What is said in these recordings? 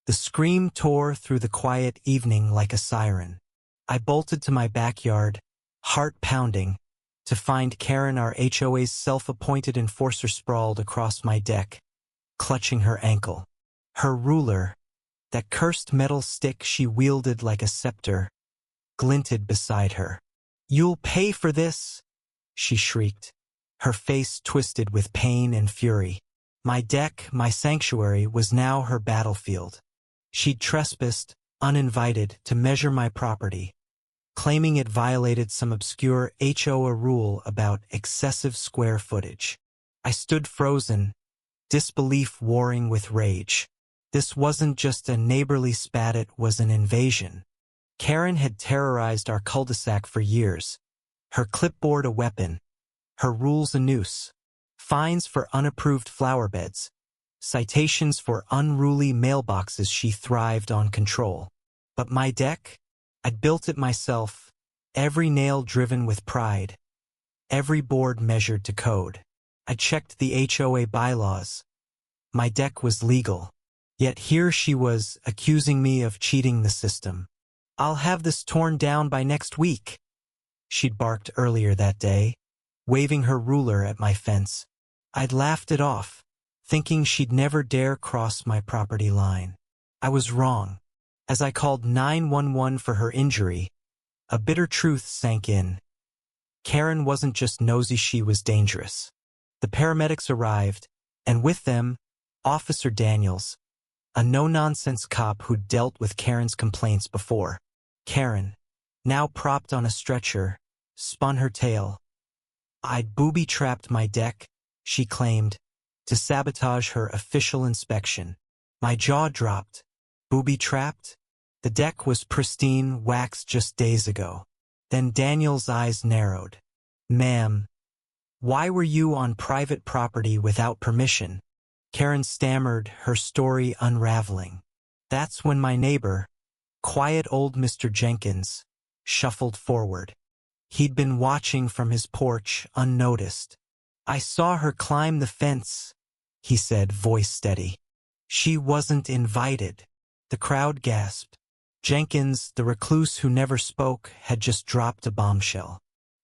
The scream tore through the quiet evening like a siren. I bolted to my backyard, heart pounding, to find Karen, our HOA's self-appointed enforcer, sprawled across my deck, clutching her ankle. Her ruler, that cursed metal stick she wielded like a scepter, glinted beside her. "You'll pay for this," she shrieked, her face twisted with pain and fury. My deck, my sanctuary, was now her battlefield. She'd trespassed, uninvited, to measure my property, claiming it violated some obscure HOA rule about excessive square footage. I stood frozen, disbelief warring with rage. This wasn't just a neighborly spat, it was an invasion. Karen had terrorized our cul-de-sac for years, her clipboard a weapon, her rules a noose, fines for unapproved flower beds, citations for unruly mailboxes. She thrived on control. But my deck? I'd built it myself, every nail driven with pride, every board measured to code. I checked the HOA bylaws. My deck was legal. Yet here she was, accusing me of cheating the system. "I'll have this torn down by next week," she'd barked earlier that day, waving her ruler at my fence. I'd laughed it off, thinking she'd never dare cross my property line. I was wrong. As I called 911 for her injury, a bitter truth sank in. Karen wasn't just nosy, she was dangerous. The paramedics arrived, and with them, Officer Daniels, a no-nonsense cop who'd dealt with Karen's complaints before. Karen, now propped on a stretcher, spun her tale. "I'd booby-trapped my deck," she claimed, to sabotage her official inspection. My jaw dropped. Booby-trapped? The deck was pristine, waxed just days ago. Then Daniel's eyes narrowed. "Ma'am, why were you on private property without permission?" Karen stammered, her story unraveling. That's when my neighbor, quiet old Mr. Jenkins, shuffled forward. He'd been watching from his porch, unnoticed. "I saw her climb the fence," he said, voice steady. "She wasn't invited." The crowd gasped. Jenkins, the recluse who never spoke, had just dropped a bombshell.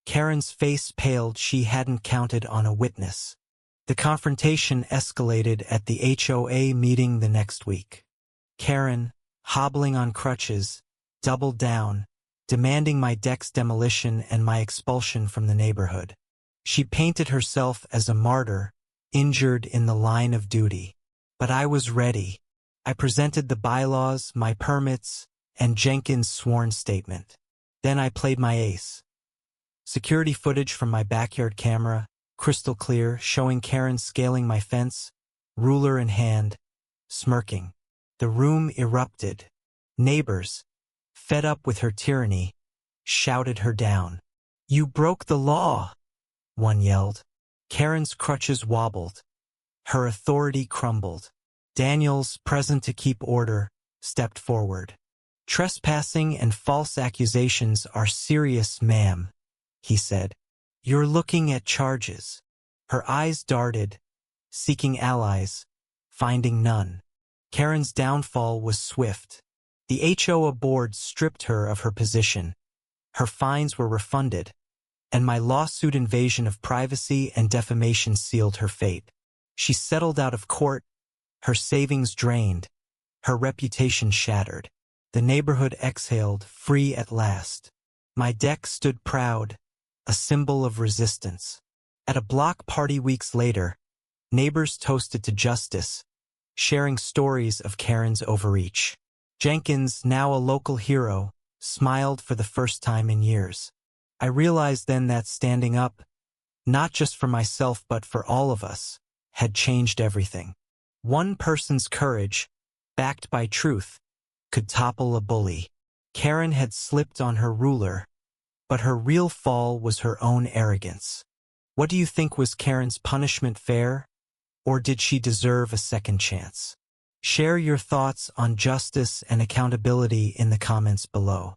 Karen's face paled. She hadn't counted on a witness. The confrontation escalated at the HOA meeting the next week. Karen, hobbling on crutches, doubled down, demanding my deck's demolition and my expulsion from the neighborhood. She painted herself as a martyr, injured in the line of duty. But I was ready. I presented the bylaws, my permits, and Jenkins' sworn statement. Then I played my ace. Security footage from my backyard camera, crystal clear, showing Karen scaling my fence, ruler in hand, smirking. The room erupted. Neighbors, fed up with her tyranny, shouted her down. "You broke the law," one yelled. Karen's crutches wobbled. Her authority crumbled. Daniels, present to keep order, stepped forward. "Trespassing and false accusations are serious, ma'am," he said. "You're looking at charges." Her eyes darted, seeking allies, finding none. Karen's downfall was swift. The HOA board stripped her of her position. Her fines were refunded, and my lawsuit invasion of privacy and defamation sealed her fate. She settled out of court, her savings drained, her reputation shattered. The neighborhood exhaled, free at last. My deck stood proud, a symbol of resistance. At a block party weeks later, neighbors toasted to justice, sharing stories of Karen's overreach. Jenkins, now a local hero, smiled for the first time in years. I realized then that standing up, not just for myself but for all of us, had changed everything. One person's courage, backed by truth, could topple a bully. Karen had slipped on her ruler, but her real fall was her own arrogance. What do you think, was Karen's punishment fair, or did she deserve a second chance? Share your thoughts on justice and accountability in the comments below.